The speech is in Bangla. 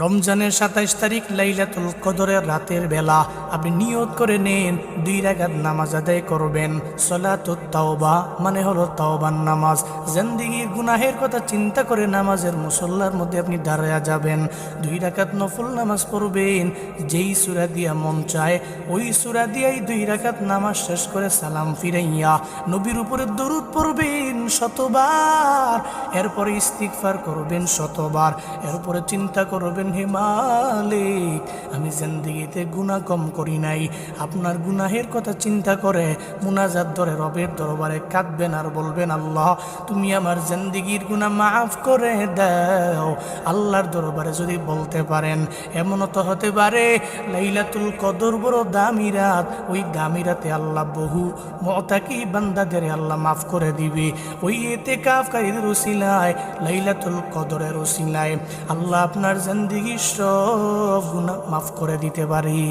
রমজানের ২৭ তারিখ লাইলাতুল কদরের রাতের বেলা আপনি নিয়ত করে নেন ২ রাকাত নামাজ আদায় করবেন। সলাতুত তাওবা মানে হলো তাওবার নামাজ। জিন্দেগির গুনাহের কথা চিন্তা করে নামাজের মুসল্লার মধ্যে আপনি দাঁড়ায়া যাবেন। ২ রাকাত নফল নামাজ পড়বেন। যেই সূরা দিয়া মন চায় ওই সূরা দিয়াই ২ রাকাত নামাজ শেষ করে সালাম ফিরাইয়া নবীর উপরে দরুদ পড়বেন শতবার। এরপরে ইস্তিগফার করবেন শতবার। এরপরে চিন্তা করবেন, হে মালিক, আমি জিন্দেগিতে গুনাহ কম করি নাই। আপনার গুনাহের কথা চিন্তা করে মুনাজাত ধরে রবের দরবারে কাঁদবেন আর বলবেন, আল্লাহ তুমি আমার জিন্দেগির গুনাহ মাফ করে দাও। আল্লাহর দরবারে যদি বলতে পারেন, এমনও তো হতে পারে লাইলাতুল কদর বড় দামি রাত, ওই দামি রাতে আল্লাহ বহু মুতাকি বান্দাদের আল্লাহ মাফ করে দিবে। ওই ইতিকাফকারীদের উসিলায় লাইলাতুল কদরের উসিলায় আল্লাহ আপনার জিন্দেগির সব গুনাহ মাফ করে দিতে পারি।